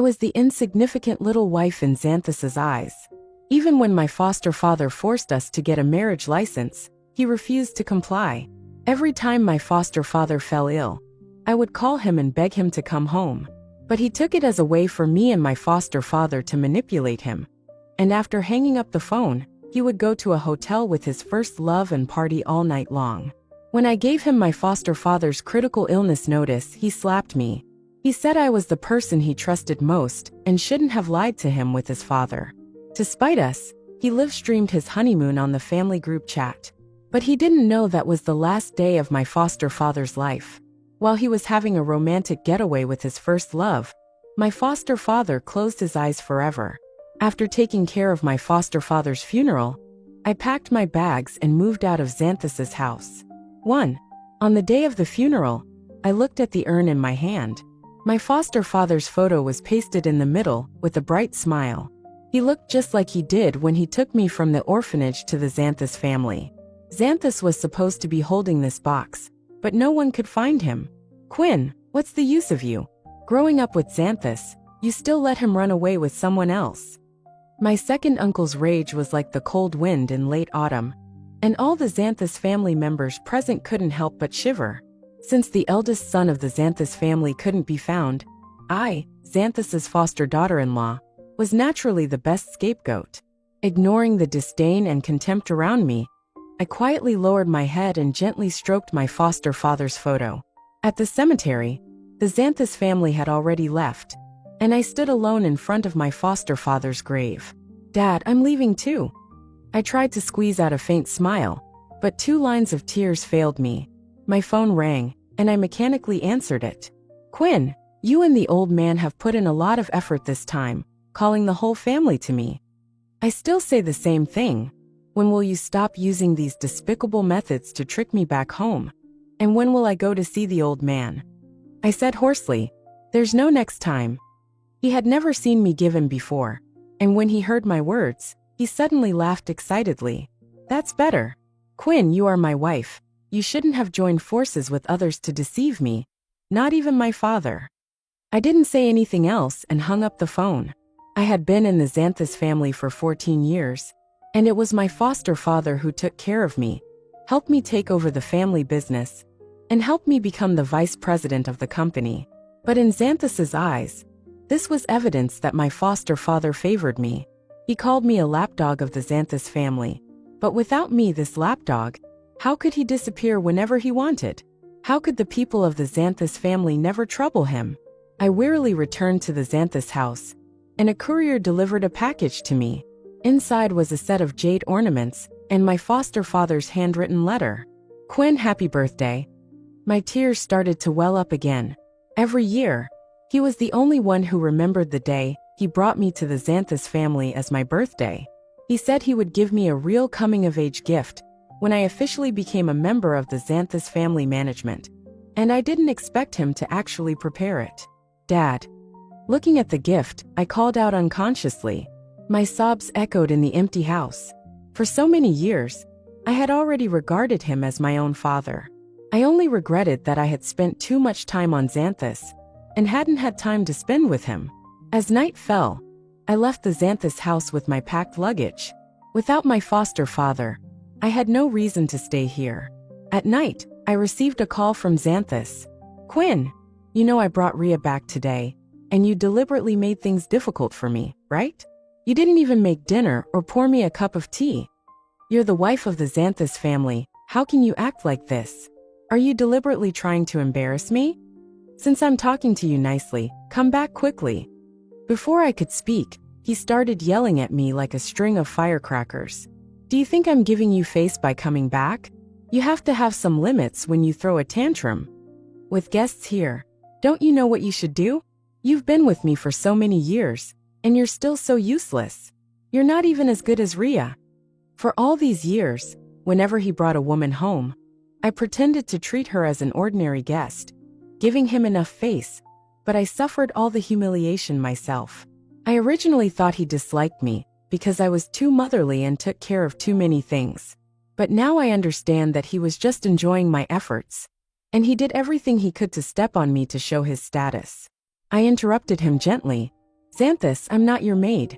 was the insignificant little wife in Xanthus's eyes. Even when my foster father forced us to get a marriage license, he refused to comply. Every time my foster father fell ill, I would call him and beg him to come home. But he took it as a way for me and my foster father to manipulate him. And after hanging up the phone, he would go to a hotel with his first love and party all night long. When I gave him my foster father's critical illness notice, he slapped me. He said I was the person he trusted most and shouldn't have lied to him with his father. To spite us, he live-streamed his honeymoon on the family group chat. But he didn't know that was the last day of my foster father's life. While he was having a romantic getaway with his first love, my foster father closed his eyes forever. After taking care of my foster father's funeral, I packed my bags and moved out of Xanthus's house. On the day of the funeral, I looked at the urn in my hand. My foster father's photo was pasted in the middle with a bright smile. He looked just like he did when he took me from the orphanage to the Xanthus family. Xanthus was supposed to be holding this box, but no one could find him. Quinn, what's the use of you? Growing up with Xanthus, you still let him run away with someone else. My second uncle's rage was like the cold wind in late autumn, and all the Xanthus family members present couldn't help but shiver. Since the eldest son of the Xanthus family couldn't be found, I, Xanthus's foster daughter-in-law, was naturally the best scapegoat. Ignoring the disdain and contempt around me, I quietly lowered my head and gently stroked my foster father's photo. At the cemetery, the Xanthus family had already left, and I stood alone in front of my foster father's grave. Dad, I'm leaving too. I tried to squeeze out a faint smile, but 2 lines of tears failed me. My phone rang, and I mechanically answered it. Quinn, you and the old man have put in a lot of effort this time, calling the whole family to me. I still say the same thing. When will you stop using these despicable methods to trick me back home? And when will I go to see the old man? I said hoarsely, there's no next time. He had never seen me give in before, and when he heard my words, he suddenly laughed excitedly. That's better. Quinn, you are my wife. You shouldn't have joined forces with others to deceive me, not even my father. I didn't say anything else and hung up the phone. I had been in the Xanthus family for 14 years, and it was my foster father who took care of me, helped me take over the family business, and helped me become the vice president of the company. But in Xanthus's eyes, this was evidence that my foster father favored me. He called me a lapdog of the Xanthus family. But without me, this lapdog, how could he disappear whenever he wanted? How could the people of the Xanthus family never trouble him? I wearily returned to the Xanthus house, and a courier delivered a package to me. Inside was a set of jade ornaments and my foster father's handwritten letter. Quinn, happy birthday. My tears started to well up again. Every year, he was the only one who remembered the day he brought me to the Xanthus family as my birthday. He said he would give me a real coming-of-age gift when I officially became a member of the Xanthus family management, and I didn't expect him to actually prepare it. Dad. Looking at the gift, I called out unconsciously. My sobs echoed in the empty house. For so many years, I had already regarded him as my own father. I only regretted that I had spent too much time on Xanthus and hadn't had time to spend with him. As night fell, I left the Xanthus house with my packed luggage. Without my foster father, I had no reason to stay here. At night, I received a call from Xanthus. Quinn, you know I brought Rhea back today, and you deliberately made things difficult for me, right? You didn't even make dinner or pour me a cup of tea. You're the wife of the Xanthus family. How can you act like this? Are you deliberately trying to embarrass me? Since I'm talking to you nicely, come back quickly. Before I could speak, he started yelling at me like a string of firecrackers. Do you think I'm giving you face by coming back? You have to have some limits when you throw a tantrum. With guests here, don't you know what you should do? You've been with me for so many years, and you're still so useless. You're not even as good as Rhea. For all these years, whenever he brought a woman home, I pretended to treat her as an ordinary guest, giving him enough face, but I suffered all the humiliation myself. I originally thought he disliked me because I was too motherly and took care of too many things. But now I understand that he was just enjoying my efforts, and he did everything he could to step on me to show his status. I interrupted him gently. Xanthus, I'm not your maid.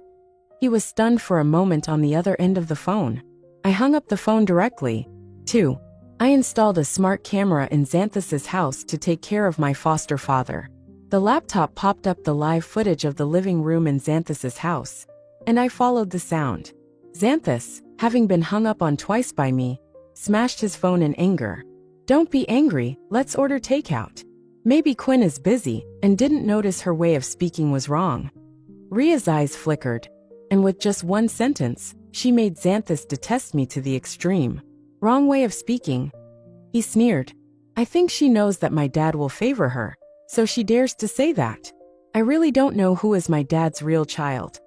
He was stunned for a moment on the other end of the phone. I hung up the phone directly. 2. I installed a smart camera in Xanthus's house to take care of my foster father. The laptop popped up the live footage of the living room in Xanthus's house, and I followed the sound. Xanthus, having been hung up on twice by me, smashed his phone in anger. Don't be angry, let's order takeout. Maybe Quinn is busy and didn't notice her way of speaking was wrong. Ria's eyes flickered, and with just one sentence, she made Xanthus detest me to the extreme. Wrong way of speaking. He sneered. I think she knows that my dad will favor her, so she dares to say that. I really don't know who is my dad's real child.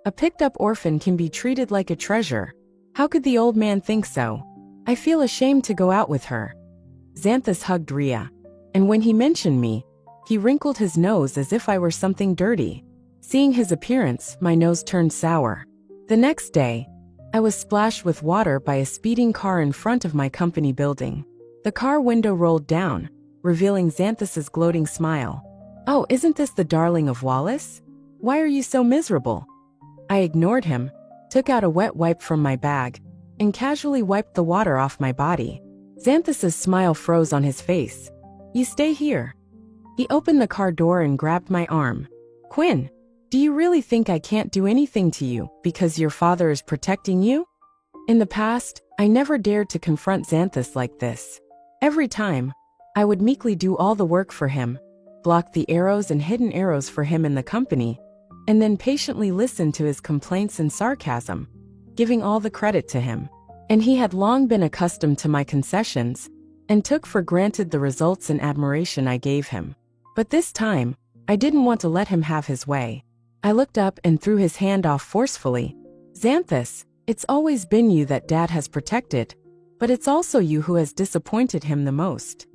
A picked-up orphan can be treated like a treasure. How could the old man think so? I feel ashamed to go out with her. Xanthus hugged Ria, and when he mentioned me, he wrinkled his nose as if I were something dirty. Seeing his appearance, my nose turned sour. The next day, I was splashed with water by a speeding car in front of my company building. The car window rolled down, revealing Xanthus's gloating smile. Oh, isn't this the darling of Wallace? Why are you so miserable? I ignored him, took out a wet wipe from my bag, and casually wiped the water off my body. Xanthus's smile froze on his face. You stay here. He opened the car door and grabbed my arm. Quinn, do you really think I can't do anything to you because your father is protecting you? In the past, I never dared to confront Xanthus like this. Every time, I would meekly do all the work for him, block the arrows and hidden arrows for him in the company, and then patiently listen to his complaints and sarcasm, giving all the credit to him. And he had long been accustomed to my concessions, and took for granted the results and admiration I gave him. But this time, I didn't want to let him have his way. I looked up and threw his hand off forcefully. Xanthus, it's always been you that Dad has protected, but it's also you who has disappointed him the most.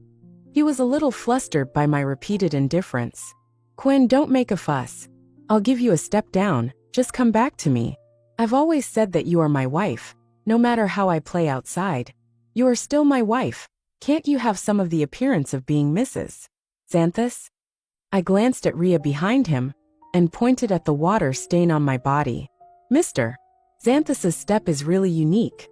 He was a little flustered by my repeated indifference. Quinn, don't make a fuss. I'll give you a step down, just come back to me. I've always said that you are my wife, no matter how I play outside. You are still my wife. Can't you have some of the appearance of being Mrs. Xanthus? I glanced at Ria behind him, and pointed at the water stain on my body. Mr. Xanthus's step is really unique.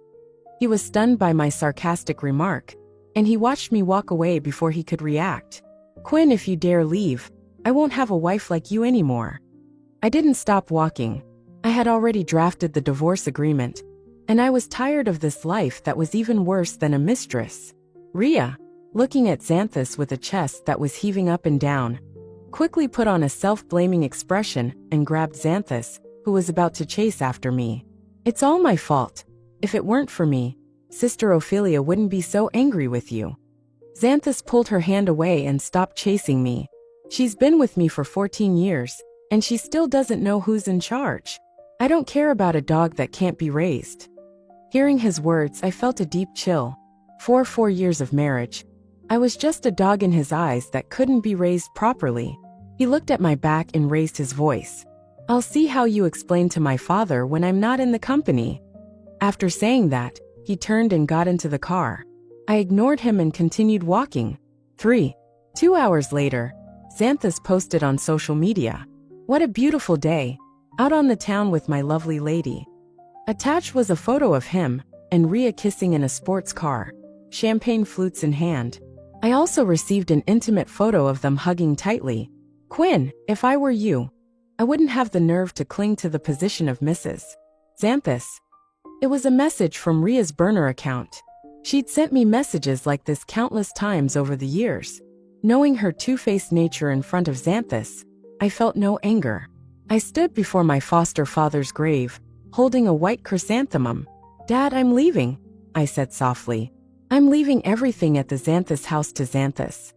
He was stunned by my sarcastic remark, and he watched me walk away before he could react. Quinn, if you dare leave, I won't have a wife like you anymore. I didn't stop walking. I had already drafted the divorce agreement, and I was tired of this life that was even worse than a mistress. Ria, looking at Xanthus with a chest that was heaving up and down, quickly put on a self-blaming expression and grabbed Xanthus, who was about to chase after me. It's all my fault. If it weren't for me, Sister Ophelia wouldn't be so angry with you. Xanthus pulled her hand away and stopped chasing me. She's been with me for 14 years, and she still doesn't know who's in charge. I don't care about a dog that can't be raised. Hearing his words, I felt a deep chill. For 4 years of marriage, I was just a dog in his eyes that couldn't be raised properly. He looked at my back and raised his voice. I'll see how you explain to my father when I'm not in the company. After saying that, he turned and got into the car. I ignored him and continued walking. 2 hours later, Xanthus posted on social media. What a beautiful day, out on the town with my lovely lady. Attached was a photo of him and Ria kissing in a sports car, champagne flutes in hand. I also received an intimate photo of them hugging tightly. Quinn, if I were you, I wouldn't have the nerve to cling to the position of Mrs. Xanthus. It was a message from Ria's burner account. She'd sent me messages like this countless times over the years. Knowing her two-faced nature in front of Xanthus, I felt no anger. I stood before my foster father's grave, holding a white chrysanthemum. Dad, I'm leaving, I said softly. I'm leaving everything at the Xanthus house to Xanthus.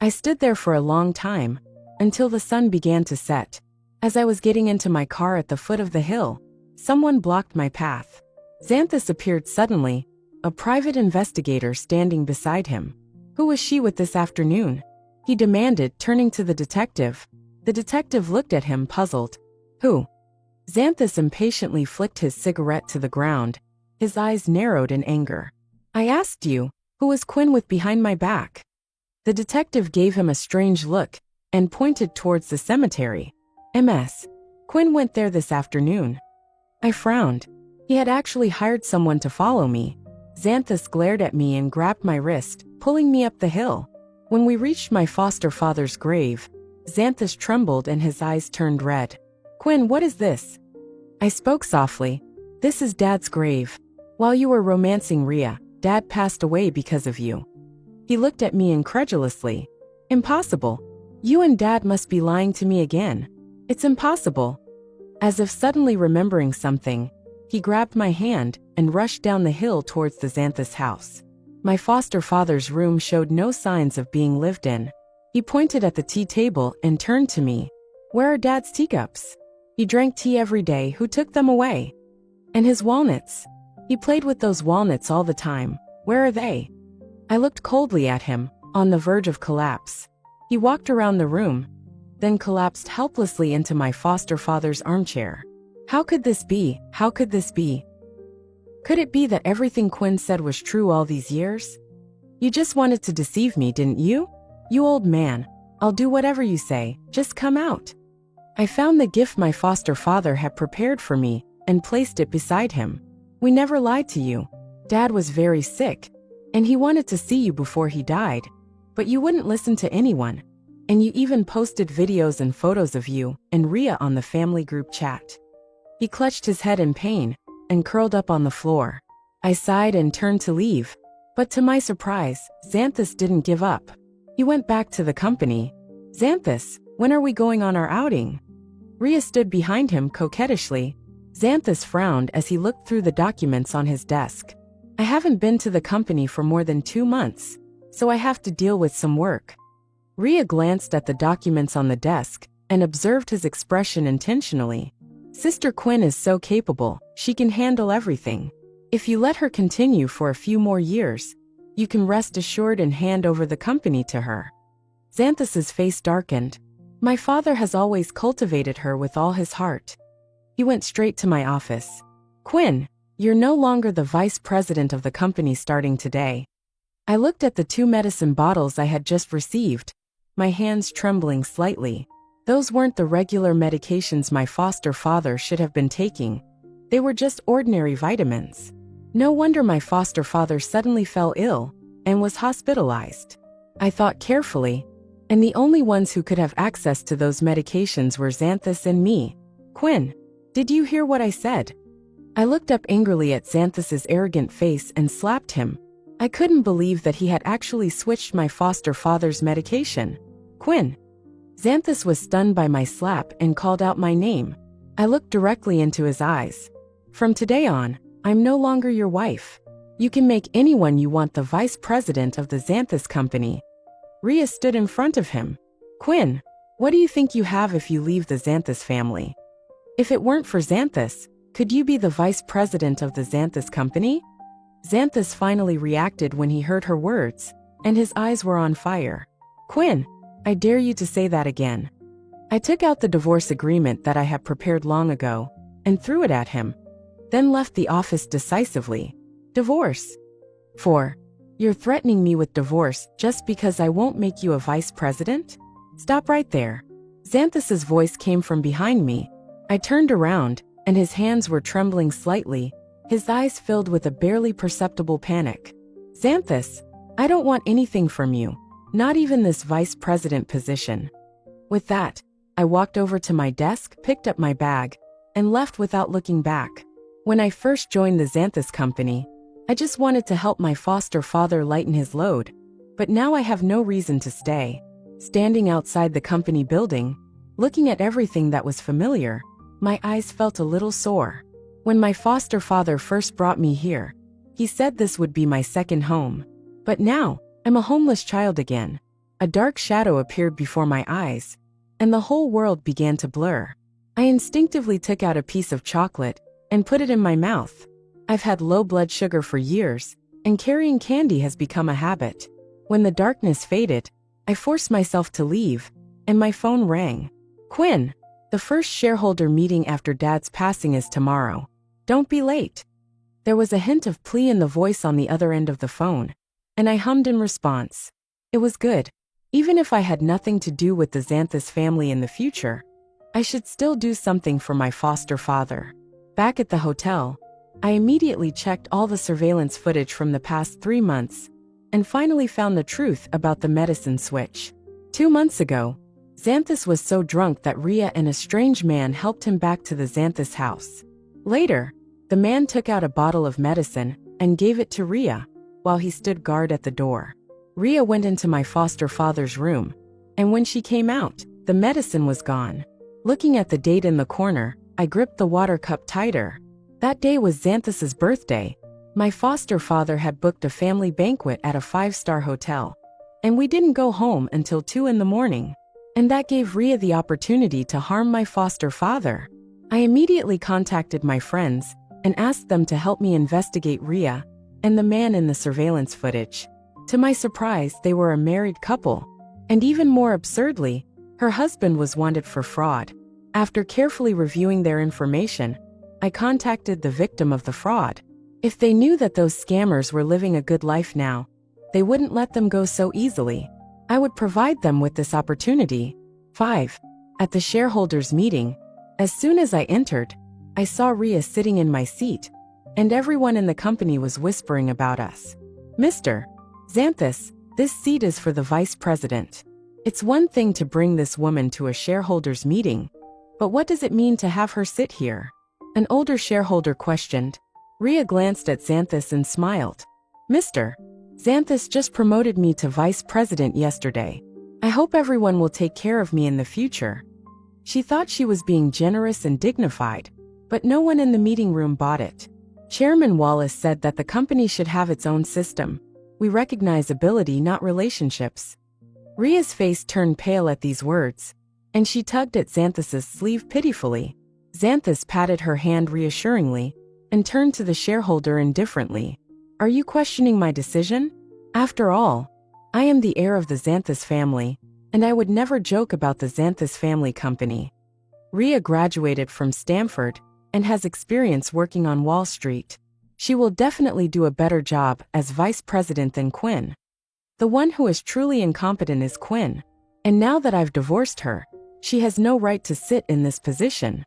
I stood there for a long time, until the sun began to set. As I was getting into my car at the foot of the hill, someone blocked my path. Xanthus appeared suddenly, a private investigator standing beside him. Who was she with this afternoon? He demanded, turning to the detective. The detective looked at him, puzzled. Who? Xanthus impatiently flicked his cigarette to the ground. His eyes narrowed in anger. I asked you, who was Quinn with behind my back? The detective gave him a strange look and pointed towards the cemetery. Ms. Quinn went there this afternoon. I frowned. He had actually hired someone to follow me. Xanthus glared at me and grabbed my wrist, pulling me up the hill. When we reached my foster father's grave, Xanthus trembled and his eyes turned red. Quinn, what is this? I spoke softly. This is Dad's grave. While you were romancing Rhea, Dad passed away because of you. He looked at me incredulously. Impossible. You and Dad must be lying to me again. It's impossible. As if suddenly remembering something, he grabbed my hand and rushed down the hill towards the Xanthus house. My foster father's room showed no signs of being lived in. He pointed at the tea table and turned to me. Where are Dad's teacups? He drank tea every day. Who took them away? And his walnuts? He played with those walnuts all the time. Where are they? I looked coldly at him, on the verge of collapse. He walked around the room, then collapsed helplessly into my foster father's armchair. How could this be? How could this be? Could it be that everything Quinn said was true all these years? You just wanted to deceive me, didn't you? You old man. I'll do whatever you say, just come out. I found the gift my foster father had prepared for me and placed it beside him. We never lied to you. Dad was very sick, and he wanted to see you before he died. But you wouldn't listen to anyone, and you even posted videos and photos of you and Rhea on the family group chat. He clutched his head in pain and curled up on the floor. I sighed and turned to leave, but to my surprise, Xanthus didn't give up. He went back to the company. Xanthus, when are we going on our outing? Rhea stood behind him coquettishly. Xanthus frowned as he looked through the documents on his desk. I haven't been to the company for more than 2 months, so I have to deal with some work. Rhea glanced at the documents on the desk and observed his expression intentionally. Sister Quinn is so capable, she can handle everything. If you let her continue for a few more years, you can rest assured and hand over the company to her. Xanthus's face darkened. My father has always cultivated her with all his heart. He went straight to my office. Quinn, you're no longer the vice president of the company starting today. I looked at the 2 medicine bottles I had just received, my hands trembling slightly. Those weren't the regular medications my foster father should have been taking. They were just ordinary vitamins. No wonder my foster father suddenly fell ill and was hospitalized. I thought carefully, and the only ones who could have access to those medications were Xanthus and me. Quinn, did you hear what I said? I looked up angrily at Xanthus's arrogant face and slapped him. I couldn't believe that he had actually switched my foster father's medication. Quinn. Xanthus was stunned by my slap and called out my name. I looked directly into his eyes. From today on, I'm no longer your wife. You can make anyone you want the vice president of the Xanthus company. Rhea stood in front of him. Quinn, what do you think you have if you leave the Xanthus family? If it weren't for Xanthus, could you be the vice president of the Xanthus company? Xanthus finally reacted when he heard her words, and his eyes were on fire. Quinn, I dare you to say that again. I took out the divorce agreement that I had prepared long ago and threw it at him, then left the office decisively. Divorce? You're threatening me with divorce just because I won't make you a vice president? Stop right there. Xanthus's voice came from behind me. I turned around, and his hands were trembling slightly, his eyes filled with a barely perceptible panic. Xanthus, I don't want anything from you, not even this vice president position. With that, I walked over to my desk, picked up my bag, and left without looking back. When I first joined the Xanthus company, I just wanted to help my foster father lighten his load, but now I have no reason to stay. Standing outside the company building, looking at everything that was familiar, my eyes felt a little sore. When my foster father first brought me here, he said this would be my second home. But now, I'm a homeless child again. A dark shadow appeared before my eyes, and the whole world began to blur. I instinctively took out a piece of chocolate and put it in my mouth. I've had low blood sugar for years, and carrying candy has become a habit. When the darkness faded, I forced myself to leave, and my phone rang. Quinn, the first shareholder meeting after Dad's passing is tomorrow. Don't be late. There was a hint of plea in the voice on the other end of the phone, and I hummed in response. It was good. Even if I had nothing to do with the Xanthus family in the future, I should still do something for my foster father. Back at the hotel, I immediately checked all the surveillance footage from the past 3 months and finally found the truth about the medicine switch. 2 months ago, Xanthus was so drunk that Rhea and a strange man helped him back to the Xanthus house. Later, the man took out a bottle of medicine and gave it to Rhea while he stood guard at the door. Rhea went into my foster father's room, and when she came out, the medicine was gone. Looking at the date in the corner, I gripped the water cup tighter. That day was Xanthus's birthday. My foster father had booked a family banquet at a 5-star hotel, and we didn't go home until 2 in the morning. And that gave Rhea the opportunity to harm my foster father. I immediately contacted my friends and asked them to help me investigate Rhea and the man in the surveillance footage. To my surprise, they were a married couple, and even more absurdly, her husband was wanted for fraud. After carefully reviewing their information, I contacted the victim of the fraud. If they knew that those scammers were living a good life now, they wouldn't let them go so easily. I would provide them with this opportunity. 5. At the shareholders' meeting, as soon as I entered, I saw Rhea sitting in my seat, and everyone in the company was whispering about us. Mr. Xanthus, this seat is for the vice president. It's one thing to bring this woman to a shareholders' meeting, but what does it mean to have her sit here? An older shareholder questioned. Rhea glanced at Xanthus and smiled. Mr. Xanthus just promoted me to vice president yesterday. I hope everyone will take care of me in the future. She thought she was being generous and dignified, but no one in the meeting room bought it. Chairman Wallace said that the company should have its own system. We recognize ability, not relationships. Rhea's face turned pale at these words, and she tugged at Xanthus's sleeve pitifully. Xanthus patted her hand reassuringly and turned to the shareholder indifferently. Are you questioning my decision? After all, I am the heir of the Xanthus family, and I would never joke about the Xanthus family company. Rhea graduated from Stanford and has experience working on Wall Street. She will definitely do a better job as vice president than Quinn. The one who is truly incompetent is Quinn, and now that I've divorced her, she has no right to sit in this position.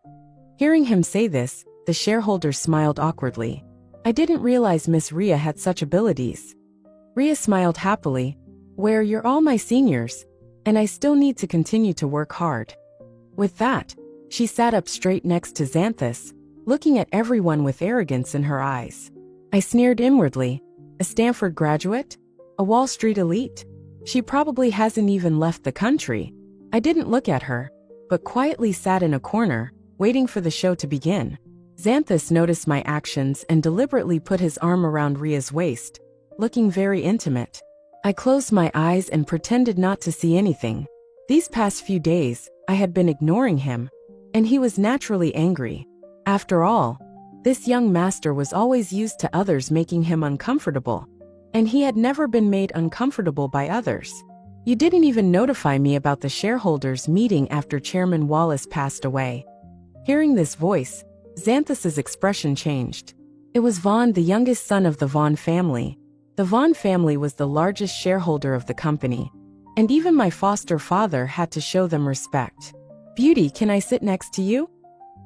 Hearing him say this, the shareholder smiled awkwardly. I didn't realize Miss Rhea had such abilities. Rhea smiled happily. Well, you're all my seniors, and I still need to continue to work hard. With that, she sat up straight next to Xanthus, looking at everyone with arrogance in her eyes. I sneered inwardly. A Stanford graduate? A Wall Street elite? She probably hasn't even left the country. I didn't look at her, but quietly sat in a corner, waiting for the show to begin. Xanthus noticed my actions and deliberately put his arm around Rhea's waist, looking very intimate. I closed my eyes and pretended not to see anything. These past few days, I had been ignoring him, and he was naturally angry. After all, this young master was always used to others making him uncomfortable, and he had never been made uncomfortable by others. You didn't even notify me about the shareholders' meeting after Chairman Wallace passed away. Hearing this voice, Xanthus's expression changed. It was Vaughn, the youngest son of the Vaughn family. The Vaughn family was the largest shareholder of the company, and even my foster father had to show them respect. Beauty, can I sit next to you?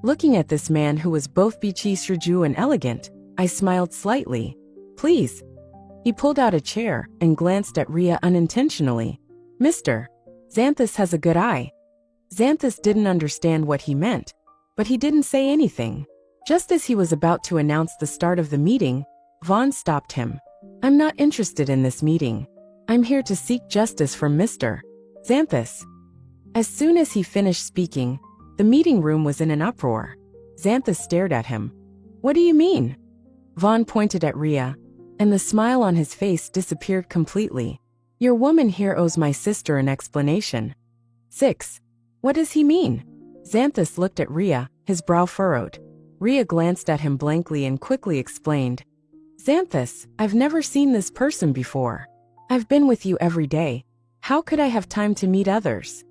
Looking at this man who was both beachy and elegant, I smiled slightly. Please. He pulled out a chair and glanced at Rhea unintentionally. Mr. Xanthus has a good eye. Xanthus didn't understand what he meant, but he didn't say anything. Just as he was about to announce the start of the meeting, Vaughn stopped him. I'm not interested in this meeting. I'm here to seek justice from Mr. Xanthus. As soon as he finished speaking, the meeting room was in an uproar. Xanthus stared at him. What do you mean? Vaughn pointed at Rhea, and the smile on his face disappeared completely. Your woman here owes my sister an explanation. 6. What does he mean? Xanthus looked at Rhea, his brow furrowed. Rhea glanced at him blankly and quickly explained. Xanthus, I've never seen this person before. I've been with you every day. How could I have time to meet others?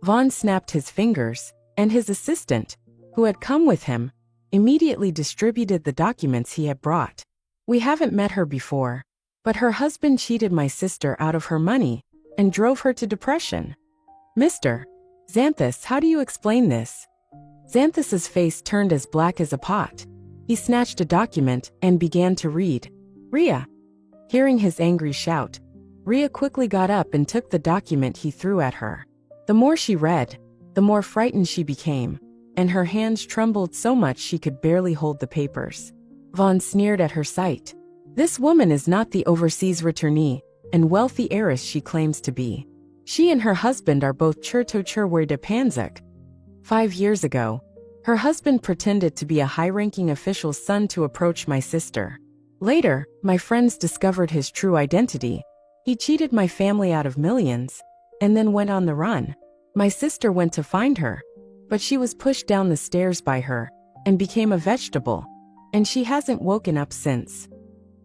Vaughn snapped his fingers, and his assistant, who had come with him, immediately distributed the documents he had brought. We haven't met her before, but her husband cheated my sister out of her money and drove her to depression. Mr. Xanthus, how do you explain this? Xanthus's face turned as black as a pot. He snatched a document and began to read. "Rhea!" Hearing his angry shout, Rhea quickly got up and took the document he threw at her. The more she read, the more frightened she became, and her hands trembled so much she could barely hold the papers. Vaughn sneered at her sight. This woman is not the overseas returnee and wealthy heiress she claims to be. She and her husband are both Chertocherwe de Panzik. 5 years ago, her husband pretended to be a high-ranking official's son to approach my sister. Later, my friends discovered his true identity. He cheated my family out of millions, and then went on the run. My sister went to find her, but she was pushed down the stairs by her, and became a vegetable, and she hasn't woken up since.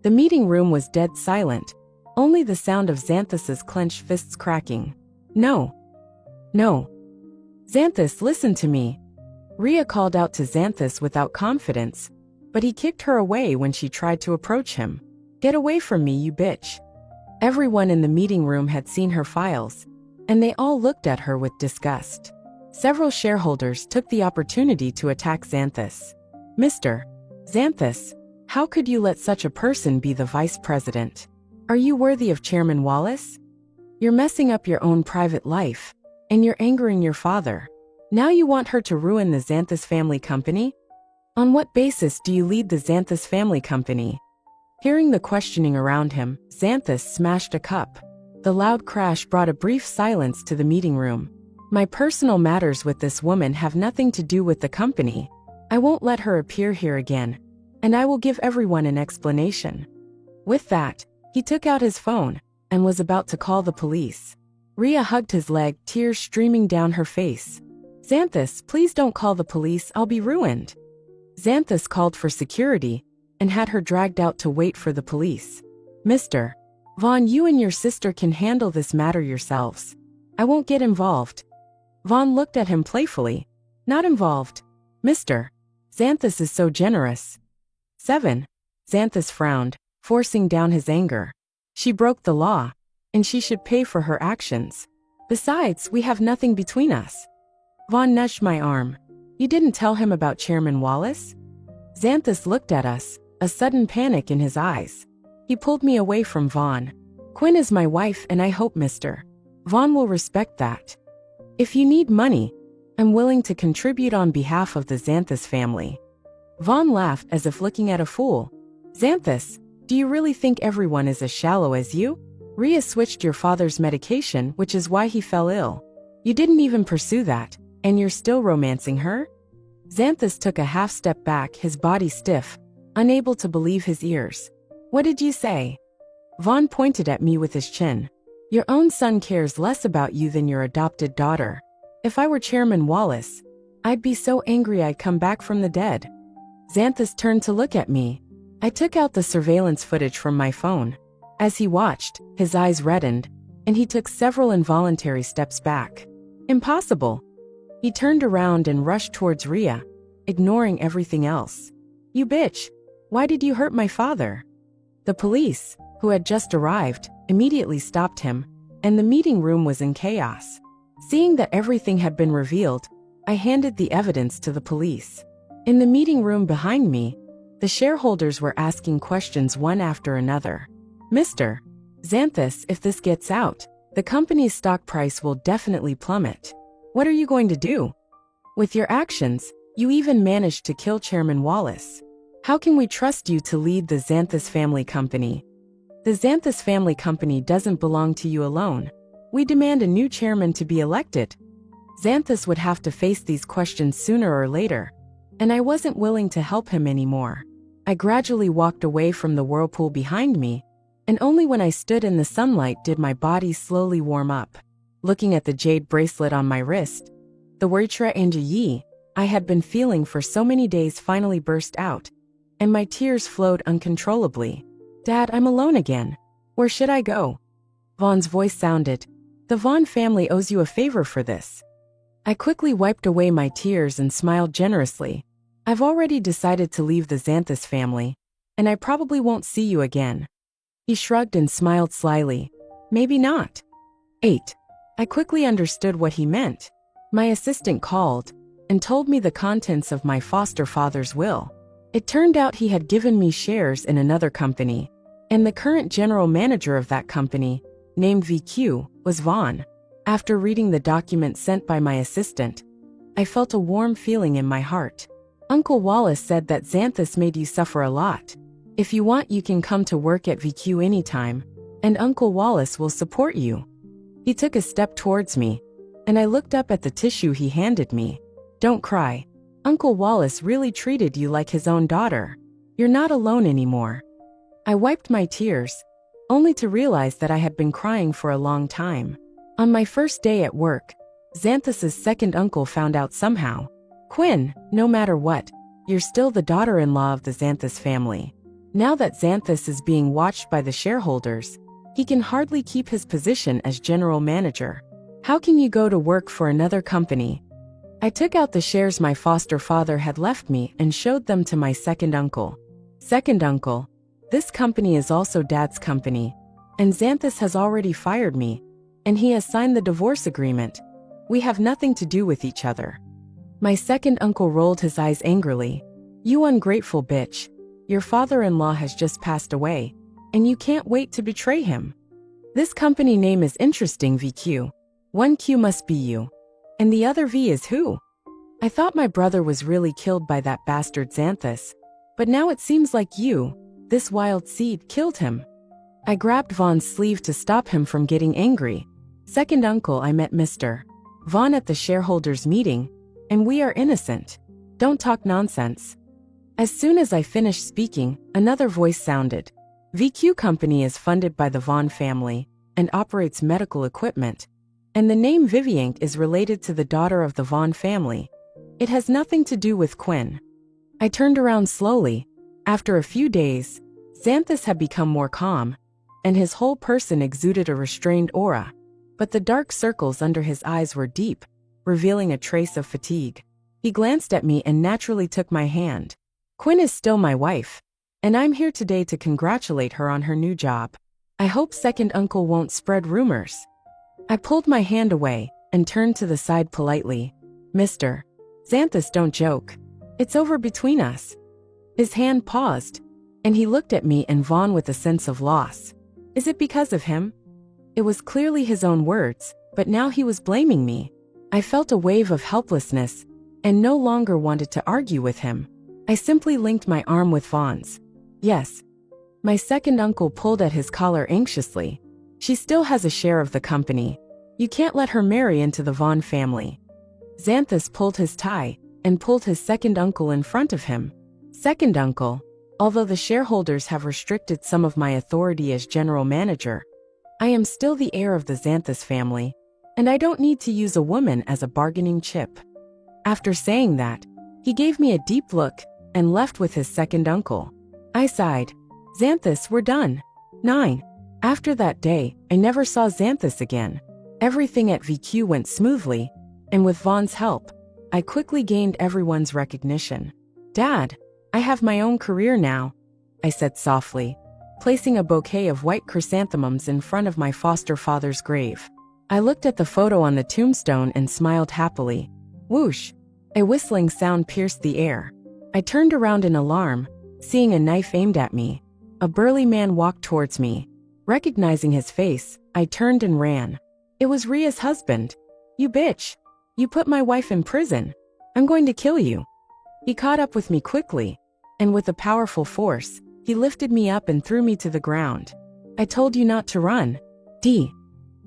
The meeting room was dead silent, only the sound of Xanthus's clenched fists cracking. No. No. Xanthus, listen to me. Rhea called out to Xanthus without confidence, but he kicked her away when she tried to approach him. Get away from me, you bitch. Everyone in the meeting room had seen her files, and they all looked at her with disgust. Several shareholders took the opportunity to attack Xanthus. Mr. Xanthus, how could you let such a person be the vice president? Are you worthy of Chairman Wallace? You're messing up your own private life, and you're angering your father. Now you want her to ruin the Xanthus family company? On what basis do you lead the Xanthus family company? Hearing the questioning around him, Xanthus smashed a cup. The loud crash brought a brief silence to the meeting room. My personal matters with this woman have nothing to do with the company. I won't let her appear here again, and I will give everyone an explanation. With that, he took out his phone and was about to call the police. Rhea hugged his leg, tears streaming down her face. Xanthus, please don't call the police, I'll be ruined. Xanthus called for security and had her dragged out to wait for the police. Mr. Vaughn, you and your sister can handle this matter yourselves. I won't get involved. Vaughn looked at him playfully. Not involved. Mr. Xanthus is so generous. 7. Xanthus frowned, forcing down his anger. She broke the law, and she should pay for her actions. Besides, we have nothing between us. Vaughn nudged my arm. You didn't tell him about Chairman Wallace? Xanthus looked at us, a sudden panic in his eyes. He pulled me away from Vaughn. Quinn is my wife, and I hope Mr. Vaughn will respect that. If you need money, I'm willing to contribute on behalf of the Xanthus family. Vaughn laughed as if looking at a fool. Xanthus, do you really think everyone is as shallow as you? Rhea switched your father's medication, which is why he fell ill. You didn't even pursue that, and you're still romancing her? Xanthus took a half step back, his body stiff, unable to believe his ears. What did you say? Vaughn pointed at me with his chin. Your own son cares less about you than your adopted daughter. If I were Chairman Wallace, I'd be so angry I'd come back from the dead. Xanthus turned to look at me. I took out the surveillance footage from my phone. As he watched, his eyes reddened, and he took several involuntary steps back. Impossible. He turned around and rushed towards Rhea, ignoring everything else. You bitch! Why did you hurt my father? The police, who had just arrived, immediately stopped him, and the meeting room was in chaos. Seeing that everything had been revealed, I handed the evidence to the police. In the meeting room behind me, the shareholders were asking questions one after another. Mr. Xanthus, if this gets out, the company's stock price will definitely plummet. What are you going to do? With your actions, you even managed to kill Chairman Wallace. How can we trust you to lead the Xanthus family company? The Xanthus family company doesn't belong to you alone. We demand a new chairman to be elected. Xanthus would have to face these questions sooner or later, and I wasn't willing to help him anymore. I gradually walked away from the whirlpool behind me, and only when I stood in the sunlight did my body slowly warm up. Looking at the jade bracelet on my wrist, the Wuritra and Yi I had been feeling for so many days finally burst out, and my tears flowed uncontrollably. Dad, I'm alone again. Where should I go? Vaughn's voice sounded. The Vaughn family owes you a favor for this. I quickly wiped away my tears and smiled generously. I've already decided to leave the Xanthus family, and I probably won't see you again. He shrugged and smiled slyly. Maybe not. 8. I quickly understood what he meant. My assistant called, and told me the contents of my foster father's will. It turned out he had given me shares in another company, and the current general manager of that company, named VQ, was Vaughn. After reading the document sent by my assistant, I felt a warm feeling in my heart. Uncle Wallace said that Xanthus made you suffer a lot. If you want, you can come to work at VQ anytime, and Uncle Wallace will support you. He took a step towards me, and I looked up at the tissue he handed me. Don't cry. Uncle Wallace really treated you like his own daughter. You're not alone anymore. I wiped my tears, only to realize that I had been crying for a long time. On my first day at work, Xanthus's second uncle found out somehow. Quinn, no matter what, you're still the daughter-in-law of the Xanthus family. Now that Xanthus is being watched by the shareholders, he can hardly keep his position as general manager. How can you go to work for another company? I took out the shares my foster father had left me and showed them to my second uncle. Second uncle, this company is also Dad's company, and Xanthus has already fired me, and he has signed the divorce agreement. We have nothing to do with each other. My second uncle rolled his eyes angrily. You ungrateful bitch. Your father-in-law has just passed away, and you can't wait to betray him. This company name is interesting, VQ. One Q must be you. And the other V is who? I thought my brother was really killed by that bastard Xanthus, but now it seems like you, this wild seed, killed him. I grabbed Vaughn's sleeve to stop him from getting angry. Second uncle, I met Mr. Vaughn at the shareholders' meeting, and we are innocent. Don't talk nonsense. As soon as I finished speaking, another voice sounded. VQ Company is funded by the Vaughn family and operates medical equipment, and the name Viviank is related to the daughter of the Vaughn family. It has nothing to do with Quinn. I turned around slowly. After a few days, Xanthus had become more calm, and his whole person exuded a restrained aura, but the dark circles under his eyes were deep, revealing a trace of fatigue. He glanced at me and naturally took my hand. Quinn is still my wife, and I'm here today to congratulate her on her new job. I hope second uncle won't spread rumors. I pulled my hand away and turned to the side politely. Mr. Xanthus, don't joke. It's over between us. His hand paused, and he looked at me and Vaughn with a sense of loss. Is it because of him? It was clearly his own words, but now he was blaming me. I felt a wave of helplessness and no longer wanted to argue with him. I simply linked my arm with Vaughn's. Yes. My second uncle pulled at his collar anxiously. She still has a share of the company. You can't let her marry into the Vaughn family. Xanthus pulled his tie and pulled his second uncle in front of him. Second uncle, although the shareholders have restricted some of my authority as general manager, I am still the heir of the Xanthus family, and I don't need to use a woman as a bargaining chip. After saying that, he gave me a deep look and left with his second uncle. I sighed. Xanthus, we're done. 9. After that day, I never saw Xanthus again. Everything at VQ went smoothly, and with Vaughn's help, I quickly gained everyone's recognition. Dad, I have my own career now, I said softly, placing a bouquet of white chrysanthemums in front of my foster father's grave. I looked at the photo on the tombstone and smiled happily. Whoosh! A whistling sound pierced the air. I turned around in alarm, seeing a knife aimed at me. A burly man walked towards me. Recognizing his face, I turned and ran. It was Ria's husband. You bitch! You put my wife in prison. I'm going to kill you. He caught up with me quickly, and with a powerful force, he lifted me up and threw me to the ground. I told you not to run. D.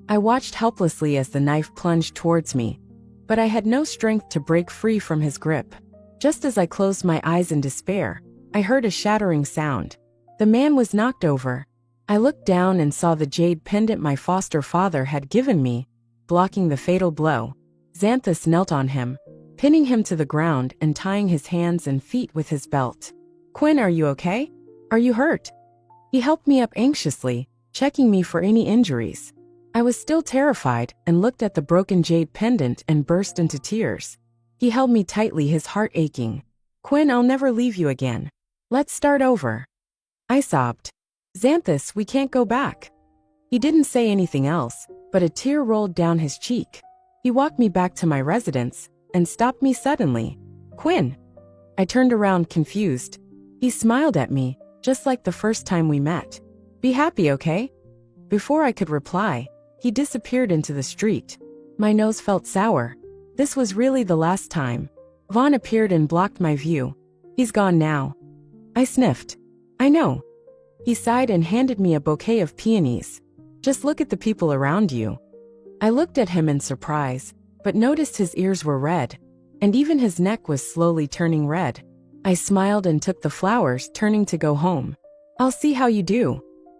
I watched helplessly as the knife plunged towards me, but I had no strength to break free from his grip. Just as I closed my eyes in despair, I heard a shattering sound. The man was knocked over. I looked down and saw the jade pendant my foster father had given me, blocking the fatal blow. Xanthus knelt on him, pinning him to the ground and tying his hands and feet with his belt. Quinn, are you okay? Are you hurt? He helped me up anxiously, checking me for any injuries. I was still terrified and looked at the broken jade pendant and burst into tears. He held me tightly, his heart aching. Quinn, I'll never leave you again. Let's start over. I sobbed. Xanthus, we can't go back. He didn't say anything else, but a tear rolled down his cheek. He walked me back to my residence, and stopped me suddenly. "Quinn." I turned around confused. He smiled at me, just like the first time we met. "Be happy, okay?" Before I could reply, he disappeared into the street. My nose felt sour. This was really the last time. Vaughn appeared and blocked my view. "He's gone now." I sniffed. "I know." He sighed and handed me a bouquet of peonies. "Just look at the people around you." I looked at him in surprise, but noticed his ears were red, and even his neck was slowly turning red. I smiled and took the flowers, turning to go home. "I'll see how you do."